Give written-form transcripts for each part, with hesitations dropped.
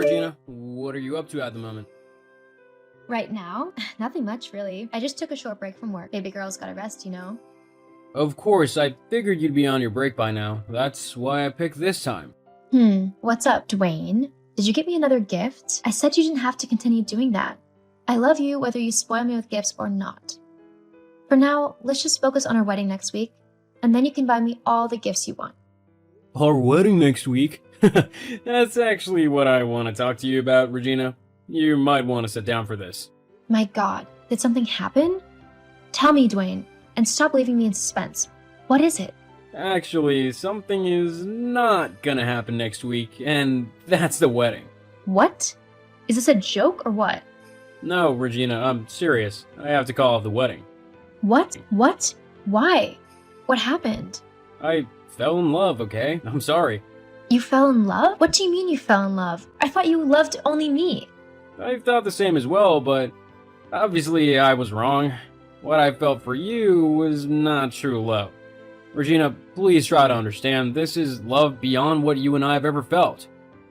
Regina. What are you up to at the moment? Right now? Nothing much, really. I just took a short break from work. Baby girl's gotta rest, you know? Of course, I figured you'd be on your break by now. That's why I picked this time. What's up, Dwayne? Did you get me another gift? I said you didn't have to continue doing that. I love you whether you spoil me with gifts or not. For now, let's just focus on our wedding next week, and then you can buy me all the gifts you want. Our wedding next week? That's actually what I want to talk to you about, Regina. You might want to sit down for this. My god, did something happen? Tell me, Dwayne, and stop leaving me in suspense. What is it? Actually, something is not gonna happen next week, and that's the wedding. What? Is this a joke or what? No, Regina, I'm serious. I have to call off the wedding. What? What? Why? What happened? I fell in love, okay? I'm sorry. You fell in love? What do you mean you fell in love? I thought you loved only me. I thought the same as well, but obviously I was wrong. What I felt for you was not true love. Regina, please try to understand, this is love beyond what you and I have ever felt.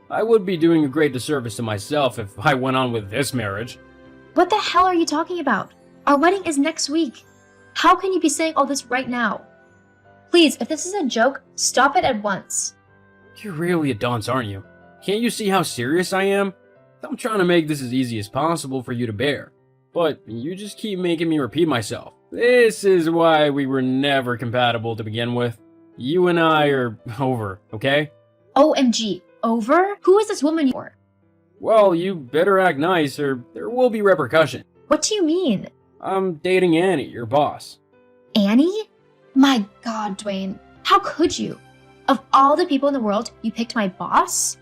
I would be doing a great disservice to myself if I went on with this marriage. What the hell are you talking about? Our wedding is next week. How can you be saying all this right now? Please, if this is a joke, stop it at once. You're really a dunce, aren't you? Can't you see how serious I am? I'm trying to make this as easy as possible for you to bear. But you just keep making me repeat myself. This is why we were never compatible to begin with. You and I are over, okay? OMG, over? Who is this woman you're? Well, you better act nice or there will be repercussion. What do you mean? I'm dating Annie, your boss. Annie? My god, Dwayne, how could you? Of all the people in the world, you picked my boss?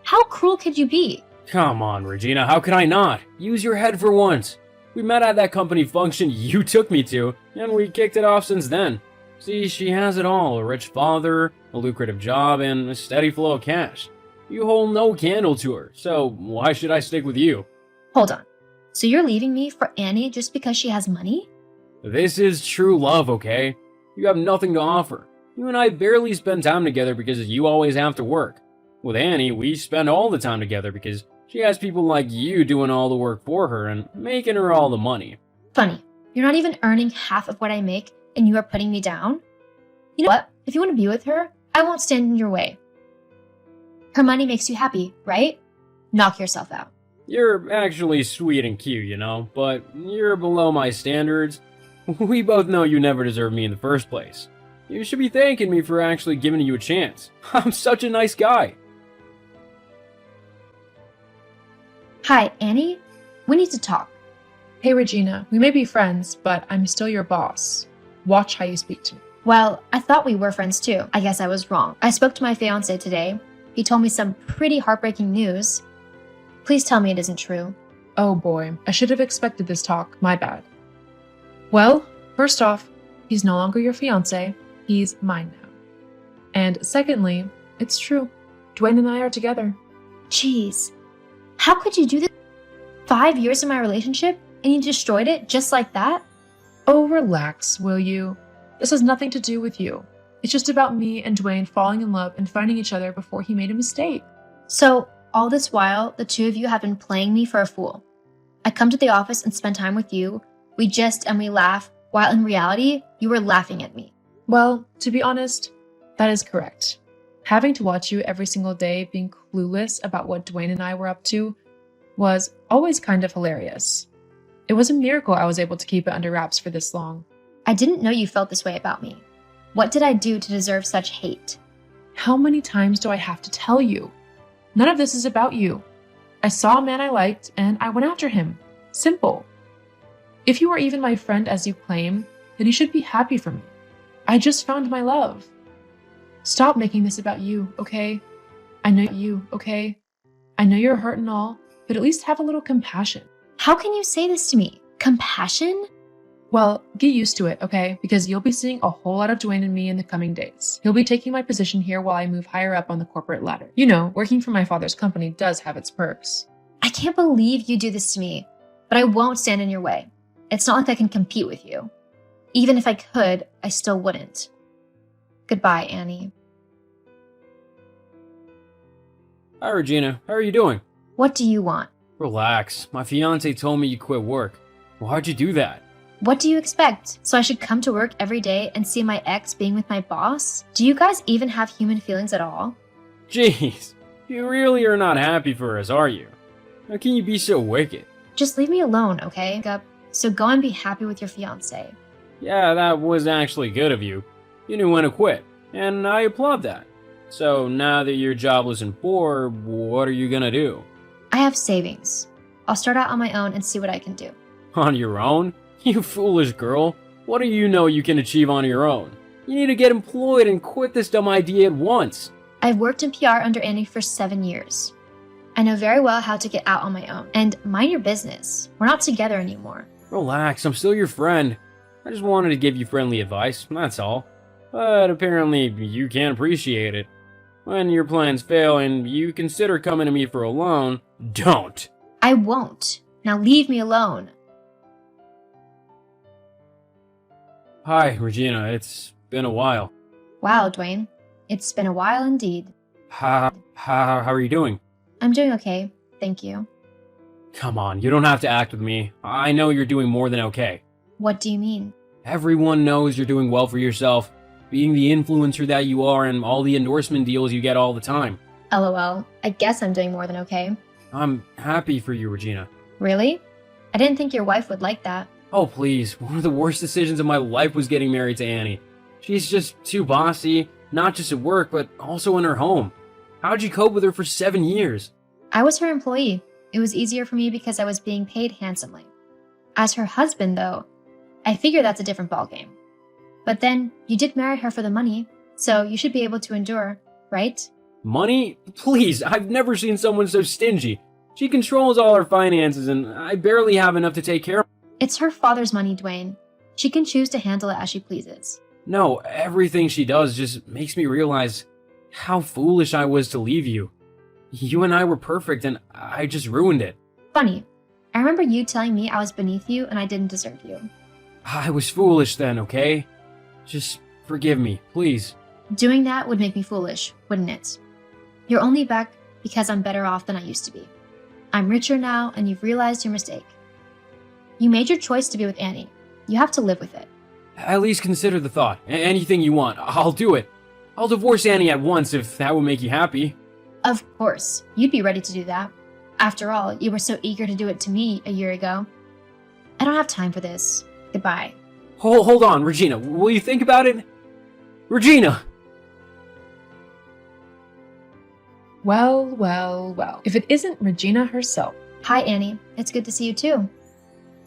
How cruel could you be? Come on, Regina, how could I not? Use your head for once. We met at that company function you took me to, and we kicked it off since then. See, she has it all, a rich father, a lucrative job, and a steady flow of cash. You hold no candle to her, so why should I stick with you? Hold on. So you're leaving me for Annie just because she has money? This is true love, okay? You have nothing to offer. You and I barely spend time together because you always have to work. With Annie, we spend all the time together because she has people like you doing all the work for her and making her all the money. Funny, you're not even earning half of what I make and you are putting me down? You know what? If you want to be with her, I won't stand in your way. Her money makes you happy, right? Knock yourself out. You're actually sweet and cute, you know, but you're below my standards. We both know you never deserved me in the first place. You should be thanking me for actually giving you a chance. I'm such a nice guy. Hi, Annie. We need to talk. Hey Regina, we may be friends, but I'm still your boss. Watch how you speak to me. Well, I thought we were friends too. I guess I was wrong. I spoke to my fiancé today. He told me some pretty heartbreaking news. Please tell me it isn't true. Oh boy, I should have expected this talk. My bad. Well, first off, he's no longer your fiancé. He's mine now. And secondly, it's true. Dwayne and I are together. Jeez. How could you do this? 5 years of my relationship and you destroyed it just like that? Oh, relax, will you? This has nothing to do with you. It's just about me and Dwayne falling in love and finding each other before he made a mistake. So, all this while, the two of you have been playing me for a fool. I come to the office and spend time with you. We gist and we laugh, while in reality, you were laughing at me. Well, to be honest, that is correct. Having to watch you every single day being clueless about what Dwayne and I were up to was always kind of hilarious. It was a miracle I was able to keep it under wraps for this long. I didn't know you felt this way about me. What did I do to deserve such hate? How many times do I have to tell you? None of this is about you. I saw a man I liked and I went after him. Simple. If you are even my friend as you claim, then you should be happy for me. I just found my love. Stop making this about you, okay? I know you, okay? I know you're hurt and all, but at least have a little compassion. How can you say this to me? Compassion? Well, get used to it, okay? Because you'll be seeing a whole lot of Dwayne and me in the coming days. He'll be taking my position here while I move higher up on the corporate ladder. You know, working for my father's company does have its perks. I can't believe you do this to me, but I won't stand in your way. It's not like I can compete with you. Even if I could, I still wouldn't. Goodbye, Annie. Hi, Regina. How are you doing? What do you want? Relax. My fiance told me you quit work. Why'd you do that? What do you expect? So I should come to work every day and see my ex being with my boss? Do you guys even have human feelings at all? Jeez, you really are not happy for us, are you? How can you be so wicked? Just leave me alone, okay? So go and be happy with your fiance. Yeah, that was actually good of you. You knew when to quit, and I applaud that. So now that you're jobless and poor, what are you gonna do? I have savings. I'll start out on my own and see what I can do. On your own? You foolish girl. What do you know you can achieve on your own? You need to get employed and quit this dumb idea at once. I've worked in PR under Annie for 7 years. I know very well how to get out on my own. And mind your business. We're not together anymore. Relax, I'm still your friend. I just wanted to give you friendly advice, that's all. But apparently you can't appreciate it. When your plans fail and you consider coming to me for a loan, don't. I won't. Now leave me alone. Hi, Regina, it's been a while. Wow, Dwayne. It's been a while indeed. How are you doing? I'm doing okay, thank you. Come on, you don't have to act with me. I know you're doing more than okay. What do you mean? Everyone knows you're doing well for yourself, being the influencer that you are and all the endorsement deals you get all the time. LOL, I guess I'm doing more than okay. I'm happy for you, Regina. Really? I didn't think your wife would like that. Oh, please. One of the worst decisions of my life was getting married to Annie. She's just too bossy, not just at work, but also in her home. How'd you cope with her for 7 years? I was her employee. It was easier for me because I was being paid handsomely. As her husband, though, I figure that's a different ballgame. But then, you did marry her for the money, so you should be able to endure, right? Money? Please, I've never seen someone so stingy. She controls all our finances, and I barely have enough to take care of. It's her father's money, Dwayne. She can choose to handle it as she pleases. No, everything she does just makes me realize how foolish I was to leave you. You and I were perfect, and I just ruined it. Funny. I remember you telling me I was beneath you and I didn't deserve you. I was foolish then, okay? Just forgive me, please. Doing that would make me foolish, wouldn't it? You're only back because I'm better off than I used to be. I'm richer now, and you've realized your mistake. You made your choice to be with Annie. You have to live with it. At least consider the thought. Anything you want, I'll do it. I'll divorce Annie at once if that will make you happy. Of course, you'd be ready to do that. After all, you were so eager to do it to me a year ago. I don't have time for this. Goodbye. Hold on, Regina. Will you think about it? Regina! Well, well, well. If it isn't Regina herself. Hi, Annie. It's good to see you too.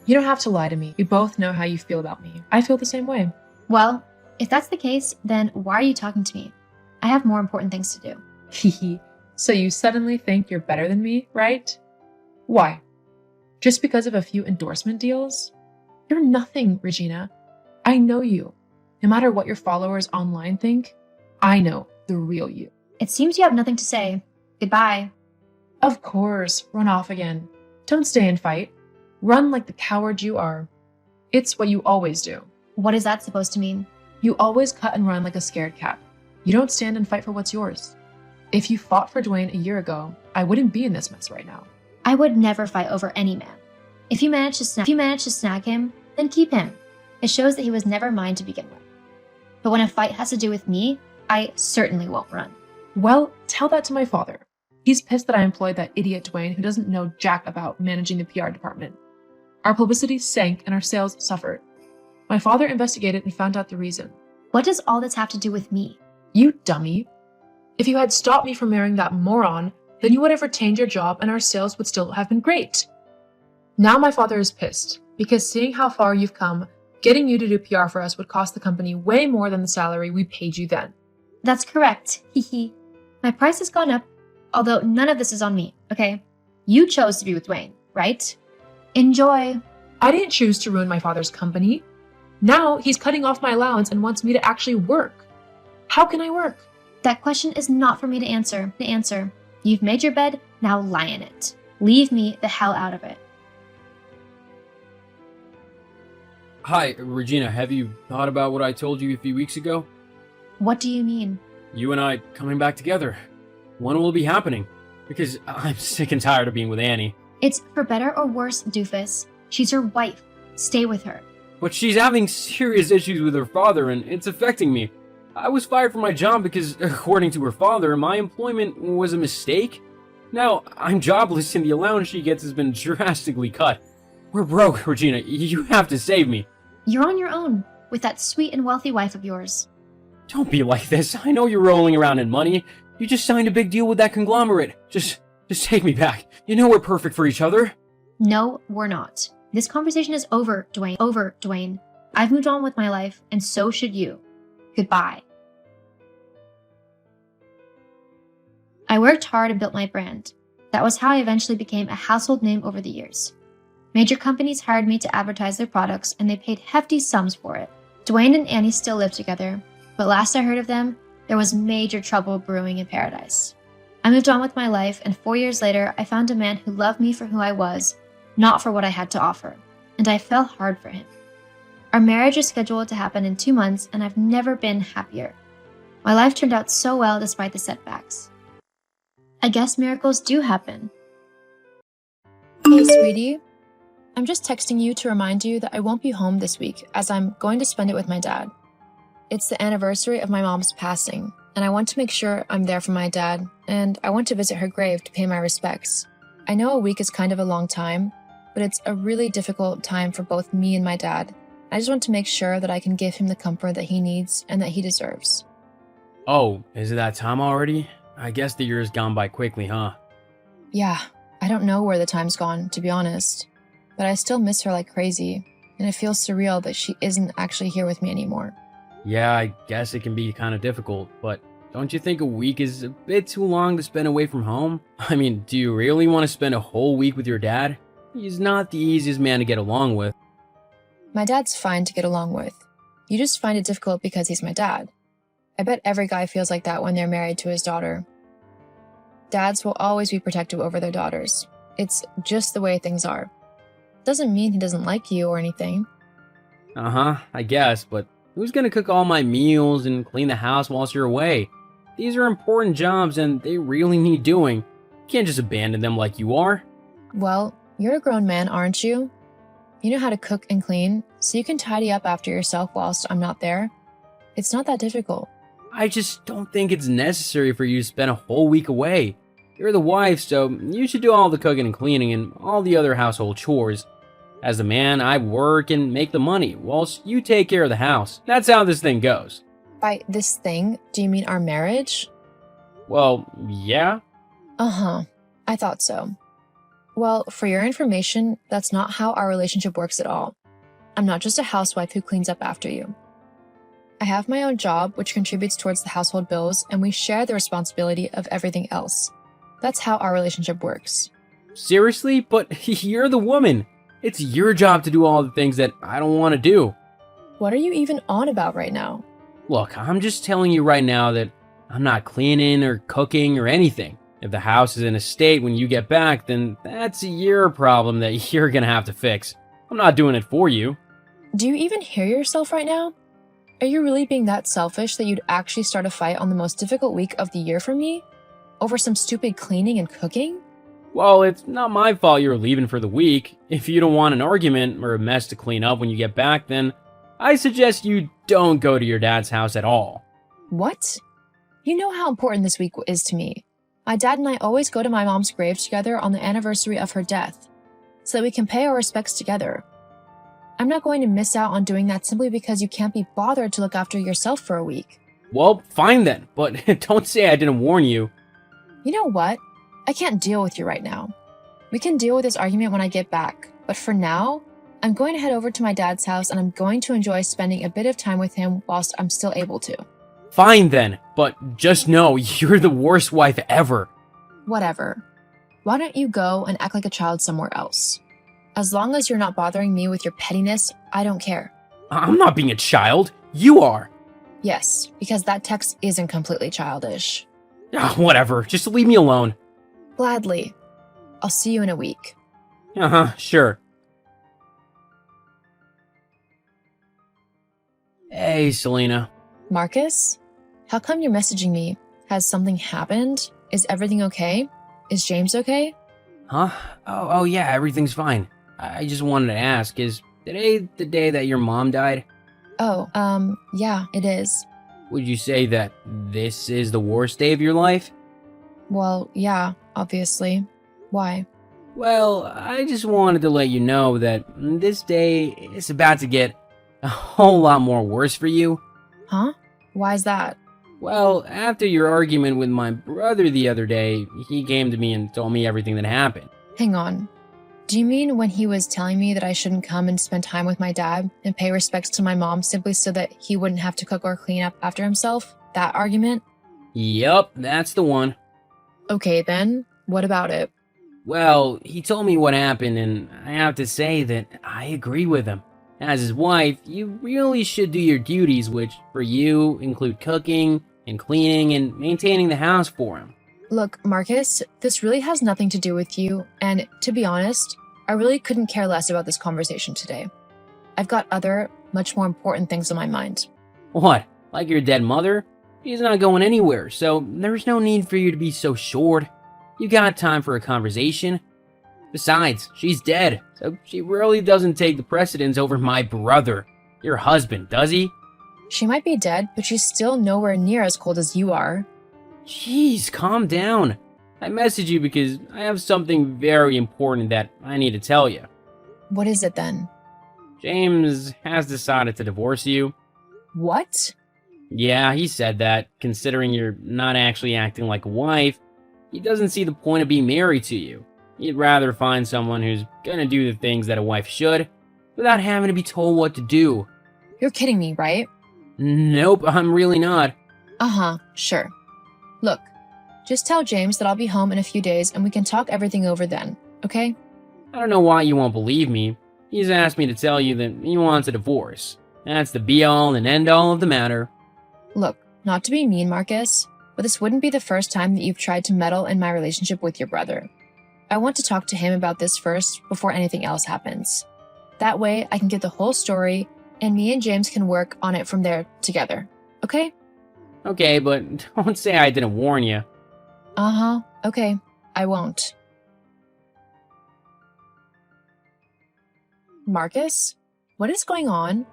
You don't have to lie to me. We both know how you feel about me. I feel the same way. Well, if that's the case, then why are you talking to me? I have more important things to do. Hehe. So you suddenly think you're better than me, right? Why? Just because of a few endorsement deals? You're nothing, Regina. I know you. No matter what your followers online think, I know the real you. It seems you have nothing to say. Goodbye. Of course, run off again. Don't stay and fight. Run like the coward you are. It's what you always do. What is that supposed to mean? You always cut and run like a scared cat. You don't stand and fight for what's yours. If you fought for Dwayne a year ago, I wouldn't be in this mess right now. I would never fight over any man. If you manage to snag him, then keep him. It shows that he was never mine to begin with. But when a fight has to do with me, I certainly won't run. Well, tell that to my father. He's pissed that I employed that idiot Dwayne who doesn't know jack about managing the PR department. Our publicity sank and our sales suffered. My father investigated and found out the reason. What does all this have to do with me? You dummy. If you had stopped me from marrying that moron, then you would have retained your job and our sales would still have been great. Now my father is pissed, because seeing how far you've come, getting you to do PR for us would cost the company way more than the salary we paid you then. That's correct. Hehe. My price has gone up, although none of this is on me, okay? You chose to be with Dwayne, right? Enjoy. I didn't choose to ruin my father's company. Now he's cutting off my allowance and wants me to actually work. How can I work? That question is not for me to answer. You've made your bed, now lie in it. Leave me the hell out of it. Hi, Regina, have you thought about what I told you a few weeks ago? What do you mean? You and I coming back together. When will it be happening? Because I'm sick and tired of being with Annie. It's for better or worse, doofus. She's your wife. Stay with her. But she's having serious issues with her father, and it's affecting me. I was fired from my job because, according to her father, my employment was a mistake. Now, I'm jobless and the allowance she gets has been drastically cut. We're broke, Regina. You have to save me. You're on your own, with that sweet and wealthy wife of yours. Don't be like this. I know you're rolling around in money. You just signed a big deal with that conglomerate. Just take me back. You know we're perfect for each other. No, we're not. This conversation is over, Dwayne. Over, Dwayne. I've moved on with my life, and so should you. Goodbye. I worked hard and built my brand. That was how I eventually became a household name over the years. Major companies hired me to advertise their products, and they paid hefty sums for it. Dwayne and Annie still live together, but last I heard of them, there was major trouble brewing in paradise. I moved on with my life, and 4 years later, I found a man who loved me for who I was, not for what I had to offer, and I fell hard for him. Our marriage is scheduled to happen in 2 months, and I've never been happier. My life turned out so well despite the setbacks. I guess miracles do happen. Hey, sweetie. I'm just texting you to remind you that I won't be home this week, as I'm going to spend it with my dad. It's the anniversary of my mom's passing, and I want to make sure I'm there for my dad, and I want to visit her grave to pay my respects. I know a week is kind of a long time, but it's a really difficult time for both me and my dad. I just want to make sure that I can give him the comfort that he needs and that he deserves. Oh, is it that time already? I guess the year's gone by quickly, huh? Yeah, I don't know where the time's gone, to be honest. But I still miss her like crazy, and it feels surreal that she isn't actually here with me anymore. Yeah, I guess it can be kind of difficult, but don't you think a week is a bit too long to spend away from home? I mean, do you really want to spend a whole week with your dad? He's not the easiest man to get along with. My dad's fine to get along with. You just find it difficult because he's my dad. I bet every guy feels like that when they're married to his daughter. Dads will always be protective over their daughters. It's just the way things are. Doesn't mean he doesn't like you or anything. Uh-huh, I guess, but who's gonna cook all my meals and clean the house whilst you're away? These are important jobs and they really need doing. You can't just abandon them like you are. Well, you're a grown man, aren't you? You know how to cook and clean, so you can tidy up after yourself whilst I'm not there. It's not that difficult. I just don't think it's necessary for you to spend a whole week away. You're the wife, so you should do all the cooking and cleaning and all the other household chores. As the man, I work and make the money, whilst you take care of the house. That's how this thing goes. By this thing, do you mean our marriage? Well, yeah. Uh-huh. I thought so. Well, for your information, that's not how our relationship works at all. I'm not just a housewife who cleans up after you. I have my own job, which contributes towards the household bills, and we share the responsibility of everything else. That's how our relationship works. Seriously? But you're the woman. It's your job to do all the things that I don't want to do. What are you even on about right now? Look, I'm just telling you right now that I'm not cleaning or cooking or anything. If the house is in a state when you get back, then that's your problem that you're gonna have to fix. I'm not doing it for you. Do you even hear yourself right now? Are you really being that selfish that you'd actually start a fight on the most difficult week of the year for me? Over some stupid cleaning and cooking? Well, it's not my fault you're leaving for the week. If you don't want an argument or a mess to clean up when you get back, then I suggest you don't go to your dad's house at all. What? You know how important this week is to me. My dad and I always go to my mom's grave together on the anniversary of her death, so that we can pay our respects together. I'm not going to miss out on doing that simply because you can't be bothered to look after yourself for a week. Well, fine then, but don't say I didn't warn you. You know what? I can't deal with you right now. We can deal with this argument when I get back, but for now, I'm going to head over to my dad's house and I'm going to enjoy spending a bit of time with him whilst I'm still able to. Fine then, but just know you're the worst wife ever. Whatever. Why don't you go and act like a child somewhere else? As long as you're not bothering me with your pettiness, I don't care. I'm not being a child. You are. Yes, because that text isn't completely childish. Whatever, just leave me alone. Gladly. I'll see you in a week. Uh-huh, sure. Hey, Selena. Marcus? How come you're messaging me? Has something happened? Is everything okay? Is James okay? Huh? Oh yeah, everything's fine. I just wanted to ask, is today the day that your mom died? Oh, yeah, it is. Would you say that this is the worst day of your life? Well, yeah, obviously. Why? Well, I just wanted to let you know that this day is about to get a whole lot more worse for you. Huh? Why's that? Well, after your argument with my brother the other day, he came to me and told me everything that happened. Hang on. Do you mean when he was telling me that I shouldn't come and spend time with my dad and pay respects to my mom simply so that he wouldn't have to cook or clean up after himself? That argument? Yup, that's the one. Okay then, what about it? Well, he told me what happened, and I have to say that I agree with him. As his wife, you really should do your duties, which for you include cooking and cleaning and maintaining the house for him. Look, Marcus, this really has nothing to do with you, and to be honest, I really couldn't care less about this conversation today. I've got other, much more important things on my mind. What? Like your dead mother? She's not going anywhere, so there's no need for you to be so short. You got time for a conversation. Besides, she's dead, so she really doesn't take the precedence over my brother, your husband, does he? She might be dead, but she's still nowhere near as cold as you are. Jeez, calm down. I messaged you because I have something very important that I need to tell you. What is it then? James has decided to divorce you. What? Yeah, he said that, considering you're not actually acting like a wife, he doesn't see the point of being married to you. He'd rather find someone who's gonna do the things that a wife should, without having to be told what to do. You're kidding me, right? Nope, I'm really not. Uh-huh, sure. Look, just tell James that I'll be home in a few days and we can talk everything over then, okay? I don't know why you won't believe me. He's asked me to tell you that he wants a divorce. That's the be-all and end-all of the matter. Look, not to be mean, Marcus, but this wouldn't be the first time that you've tried to meddle in my relationship with your brother. I want to talk to him about this first before anything else happens. That way, I can get the whole story, and me and James can work on it from there together, okay? Okay, but don't say I didn't warn you. Uh-huh, okay, I won't. Marcus? What is going on?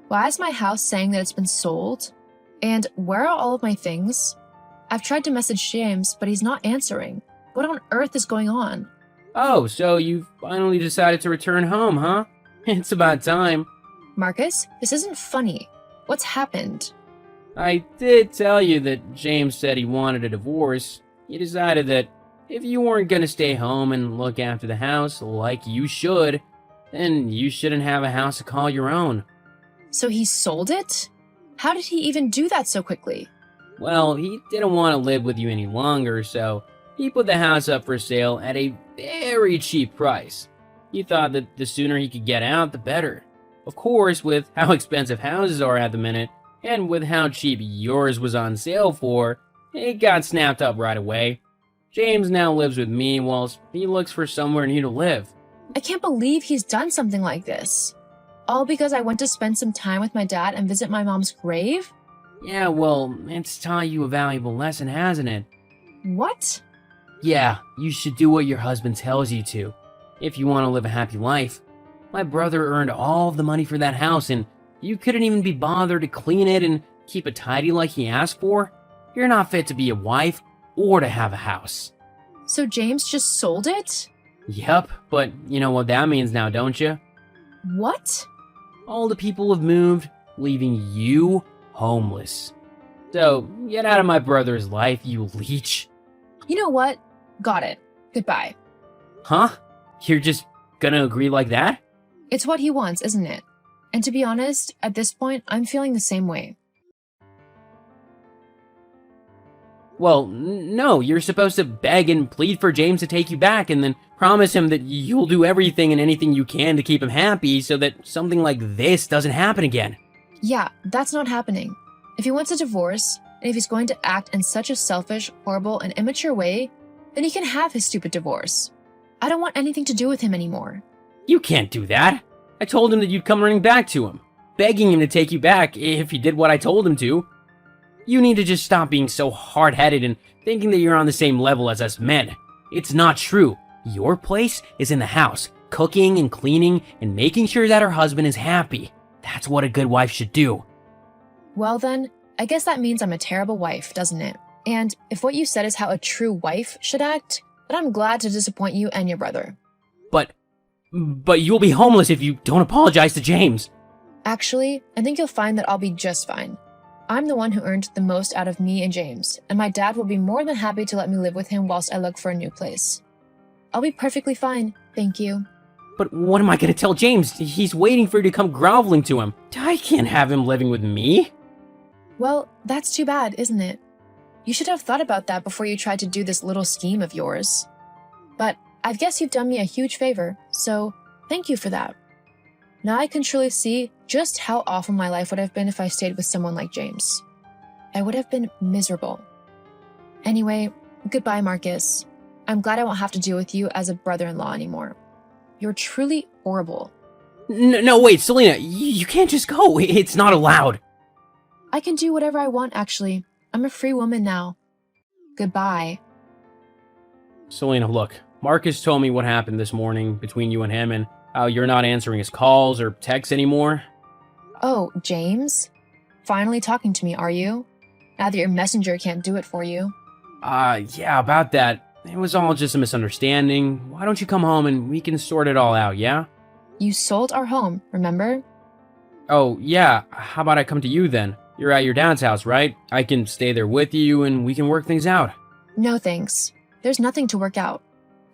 Why is my house saying that it's been sold? And where are all of my things? I've tried to message James, but he's not answering. What on earth is going on? Oh, so you finally decided to return home, huh? It's about time. Marcus, this isn't funny. What's happened? I did tell you that James said he wanted a divorce. He decided that if you weren't gonna stay home and look after the house like you should, then you shouldn't have a house to call your own. So he sold it? How did he even do that so quickly? Well, he didn't want to live with you any longer, so he put the house up for sale at a very cheap price. He thought that the sooner he could get out, the better. Of course, with how expensive houses are at the minute, and with how cheap yours was on sale for, it got snapped up right away. James now lives with me whilst he looks for somewhere new to live. I can't believe he's done something like this. All because I went to spend some time with my dad and visit my mom's grave? Yeah, well, it's taught you a valuable lesson, hasn't it? What? Yeah, you should do what your husband tells you to, if you want to live a happy life. My brother earned all of the money for that house, and you couldn't even be bothered to clean it and keep it tidy like he asked for? You're not fit to be a wife or to have a house. So James just sold it? Yep, but you know what that means now, don't you? What? All the people have moved, leaving you homeless. So, get out of my brother's life, you leech. You know what? Got it. Goodbye. Huh? You're just gonna agree like that? It's what he wants, isn't it? And to be honest, at this point, I'm feeling the same way. Well, no, you're supposed to beg and plead for James to take you back and then promise him that you'll do everything and anything you can to keep him happy so that something like this doesn't happen again. Yeah, that's not happening. If he wants a divorce, and if he's going to act in such a selfish, horrible, and immature way, then he can have his stupid divorce. I don't want anything to do with him anymore. You can't do that. I told him that you'd come running back to him, begging him to take you back if he did what I told him to. You need to just stop being so hard-headed and thinking that you're on the same level as us men. It's not true. Your place is in the house, cooking and cleaning and making sure that her husband is happy. That's what a good wife should do. Well then, I guess that means I'm a terrible wife, doesn't it? And if what you said is how a true wife should act, then I'm glad to disappoint you and your brother. But you'll be homeless if you don't apologize to James. Actually, I think you'll find that I'll be just fine. I'm the one who earned the most out of me and James, and my dad will be more than happy to let me live with him whilst I look for a new place. I'll be perfectly fine, thank you. But what am I gonna tell James? He's waiting for you to come groveling to him. I can't have him living with me. Well, that's too bad, isn't it? You should have thought about that before you tried to do this little scheme of yours. But I guess you've done me a huge favor, so thank you for that. Now I can truly see just how awful my life would have been if I stayed with someone like James. I would have been miserable. Anyway, goodbye, Marcus. I'm glad I won't have to deal with you as a brother-in-law anymore. You're truly horrible. No, wait, Selena, you can't just go. It's not allowed. I can do whatever I want, actually. I'm a free woman now. Goodbye. Selena, look, Marcus told me what happened this morning between you and him and how you're not answering his calls or texts anymore. Oh, James? Finally talking to me, are you? Now that your messenger can't do it for you. Yeah, about that. It was all just a misunderstanding. Why don't you come home and we can sort it all out, yeah? You sold our home, remember? Oh, yeah. How about I come to you then? You're at your dad's house, right? I can stay there with you and we can work things out. No thanks. There's nothing to work out.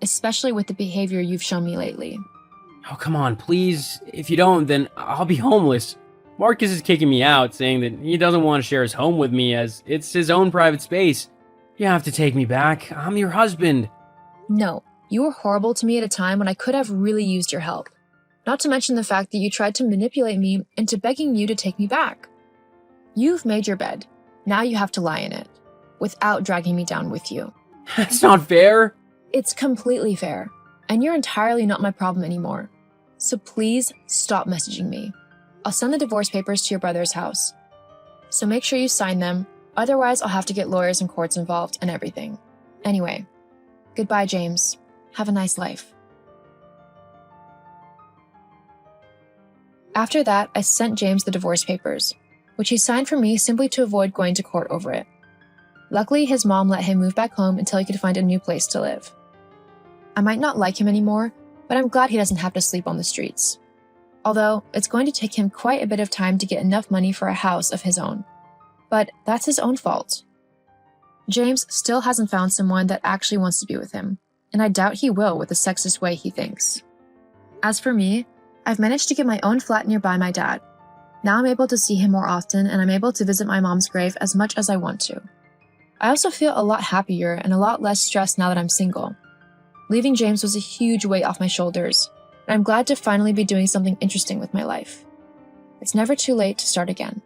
Especially with the behavior you've shown me lately. Oh, come on, please. If you don't, then I'll be homeless. Marcus is kicking me out, saying that he doesn't want to share his home with me as it's his own private space. You have to take me back. I'm your husband. No, you were horrible to me at a time when I could have really used your help. Not to mention the fact that you tried to manipulate me into begging you to take me back. You've made your bed. Now you have to lie in it, without dragging me down with you. That's not fair. It's completely fair, and you're entirely not my problem anymore. So please stop messaging me. I'll send the divorce papers to your brother's house. So make sure you sign them, otherwise I'll have to get lawyers and courts involved and everything. Anyway, goodbye, James. Have a nice life. After that, I sent James the divorce papers, which he signed for me simply to avoid going to court over it. Luckily, his mom let him move back home until he could find a new place to live. I might not like him anymore, but I'm glad he doesn't have to sleep on the streets. Although, it's going to take him quite a bit of time to get enough money for a house of his own. But that's his own fault. James still hasn't found someone that actually wants to be with him, and I doubt he will with the sexist way he thinks. As for me, I've managed to get my own flat nearby my dad. Now I'm able to see him more often, and I'm able to visit my mom's grave as much as I want to. I also feel a lot happier and a lot less stressed now that I'm single. Leaving James was a huge weight off my shoulders, and I'm glad to finally be doing something interesting with my life. It's never too late to start again.